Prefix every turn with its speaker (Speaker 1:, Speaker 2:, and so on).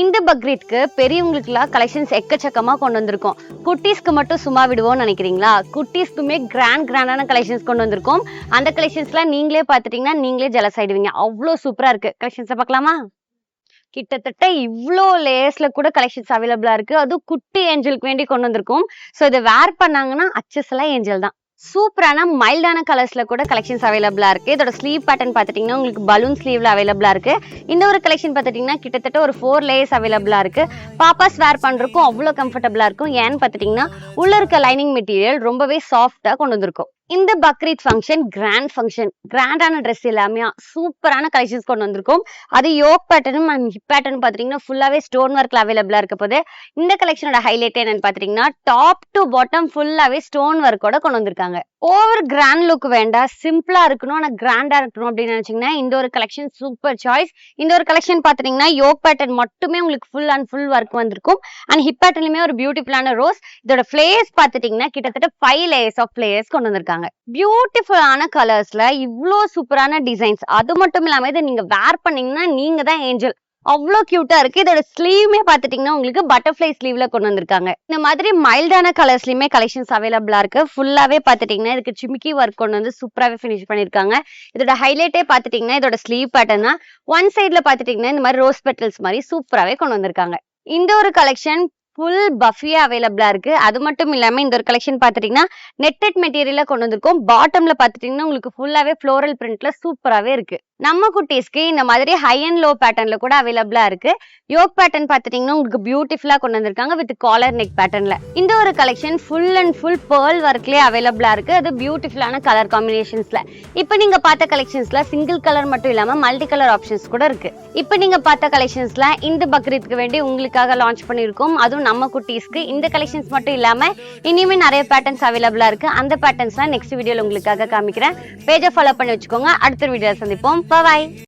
Speaker 1: இந்த பக்ரீத்க்கு பெரியவங்களுக்குலாம் கலெக்ஷன்ஸ் எக்கச்சக்கமா கொண்டு வந்திருக்கோம். குட்டீஸ்க்கு மட்டும் சும்மா விடுவோம்னு நினைக்கிறீங்களா? குட்டீஸ்க்குமே கிராண்டான கலெக்ஷன்ஸ் கொண்டு வந்திருக்கோம். அந்த கலெக்ஷன்ஸ்லாம் நீங்களே பார்த்துட்டீங்கன்னா நீங்களே ஜெலஸ் ஆயிடுவீங்க. அவ்வளோ சூப்பரா இருக்கு. கலெக்ஷன்ஸை பார்க்கலாமா? கிட்டத்தட்ட இவ்ளோ லேயர்ஸ்ல கூட கலெக்ஷன்ஸ் அவைலபிளா இருக்கு. அதுவும் குட்டி ஏஞ்சலுக்கு வேண்டி கொண்டு வந்திருக்கோம். ஸோ இதை வேர் பண்ணாங்கன்னா அச்சஸ்லாம் ஏஞ்சல் தான். சூப்பரான மைல்டான கலர்ஸ்ல கூட கலெக்ஷன்ஸ் அவைலபிளா இருக்கு. இதோட ஸ்லீவ் பேட்டர்ன் பார்த்துட்டீங்கன்னா உங்களுக்கு பலூன் ஸ்லீவ்ல அவைலபிளா இருக்கு. இந்த ஒரு கலெக்ஷன் பார்த்துட்டீங்கன்னா கிட்டத்தட்ட ஒரு 4 லேயர்ஸ் அவைலபிளா இருக்கு. பாப்பாஸ் வேர் பண்றதுக்கும் அவ்வளோ கம்ஃபர்டபுளா இருக்கும். ஏன்னு பார்த்துட்டீங்கன்னா உள்ள இருக்க லைனிங் மெட்டீரியல் ரொம்பவே சாஃப்டா கொண்டு வந்திருக்கும். இந்த பக்ரீத் ஃபங்க்ஷன் கிராண்டான ட்ரெஸ் எல்லாமே சூப்பரான கலெக்ஷன்ஸ் கொண்டு வந்திருக்கும். அது யோக் பேட்டர்னும் அண்ட் ஹிப் பேட்டர்ன் பார்த்துட்டீங்கன்னா ஃபுல்லாவே ஸ்டோன் ஒர்க்ல அவைலபிளா இருக்க போது. இந்த கலெக்ஷனோட ஹைலைட் என்னன்னு பார்த்துட்டீங்கன்னா டாப் டு பாட்டம் ஃபுல்லாவே ஸ்டோன் ஒர்க்கோட கொண்டு வந்திருக்காங்க. ஓவர் கிராண்ட் லுக் வேண்டாம், சிம்பிளா இருக்கணும் ஆனா கிராண்டா இருக்கணும் அப்படின்னு நினைச்சீங்கன்னா இந்த ஒரு கலெக்ஷன் சூப்பர் சாய்ஸ். இந்த ஒரு கலெக்ஷன் பாத்தீங்கன்னா யோக் பேட்டர்ன் மட்டுமே உங்களுக்கு ஃபுல் அண்ட் ஃபுல் ஒர்க் வந்திருக்கும். அண்ட் ஹிப் பேட்டர்லயுமே ஒரு பியூட்டிஃபுல்லான ரோஸ். இதோட ஃபிளேயர்ஸ் பாத்துட்டீங்கன்னா கிட்டத்தட்ட 5 லேயர்ஸ் ஆஃப் ஃபிளேயர்ஸ் கொண்டு வந்திருக்காங்க. பியூட்டிஃபுல்லான கலர்ஸ்ல இவ்வளோ சூப்பரான டிசைன்ஸ். அது மட்டும் இல்லாம இதை நீங்க வேர் பண்ணீங்கன்னா நீங்க தான் ஏஞ்சல். அவ்வளோ கியூட்டா இருக்கு. இதோட ஸ்லீவ்மே பாத்துட்டீங்கன்னா உங்களுக்கு பட்டர்ஃபிளை ஸ்லீவ்ல கொண்டு வந்திருக்காங்க. இந்த மாதிரி மைல்டான கலர்ஸ்லயுமே கலெக்ஷன்ஸ் அவைலபிளா இருக்கு. ஃபுல்லாவே பாத்துட்டீங்கன்னா இதுக்கு சிமிக்கி ஒர்க் கொண்டு வந்து சூப்பராவே ஃபினிஷ் பண்ணிருக்காங்க. இதோட ஹைலைட்டே பாத்துட்டீங்கன்னா இதோட ஸ்லீவ் பேட்டர்ன் தான். ஒன் சைட்ல பாத்துட்டீங்கன்னா இந்த மாதிரி ரோஸ் பெட்டல்ஸ் மாதிரி சூப்பராவே கொண்டு வந்திருக்காங்க. இந்த ஒரு கலெக்ஷன் ஃபுல் பஃபியா அவைலபிளா இருக்கு. அது மட்டும் இல்லாம இந்த ஒரு கலெக்ஷன் பாத்துட்டீங்கன்னா நெட்டட் மெட்டீரியல்ல கொண்டு வந்திருக்கோம். பாட்டம்ல பாத்துட்டீங்கன்னா உங்களுக்கு ஃபுல்லாவே ஃப்ளோரல் பிரிண்ட்ல சூப்பராவே இருக்கு. நம்ம குட்டீஸ்க்கு இந்த மாதிரி ஹை அண்ட் லோ பேட்டர்ன்ல கூட அவைலபிளா இருக்கு. யோக் பேட்டர்ன் பாத்துட்டீங்கன்னா உங்களுக்கு பியூட்டிஃபுல்லா கொண்டு வந்திருக்காங்க வித் காலர் நெக் பேட்டர்ன்ல. இந்த ஒரு collection full and full pearl ஒர்க்லயே அவைலபிளா இருக்கு. அது பியூட்டிஃபுல்லான கலர் காம்பினேஷன்ஸ்ல. இப்போ நீங்க பார்த்த கலெக்ஷன்ஸ்ல சிங்கிள் கலர் மட்டும் இல்லாம மல்டி கலர் ஆப்ஷன்ஸ் கூட இருக்கு. இப்போ நீங்க பார்த்த கலெக்ஷன்ஸ்ல இந்த பக்ரீத்க்கு வேண்டி உங்களுக்காக லான்ச் பண்ணிருக்கோம். அதுவும் நம்ம குட்டீஸ்க்கு இந்த கலெக்ஷன்ஸ் மட்டும் இல்லாம இனிமே நிறைய பேட்டர்ன்ஸ் அவைலபிளா இருக்கு. அந்த பேட்டர்ன்ஸ்லாம் நெக்ஸ்ட் வீடியோல உங்களுக்காக காமிக்கிறேன். பேஜை ஃபாலோ பண்ணி வச்சுக்கோங்க. அடுத்த வீடியோல சந்திப்போம். Bye bye.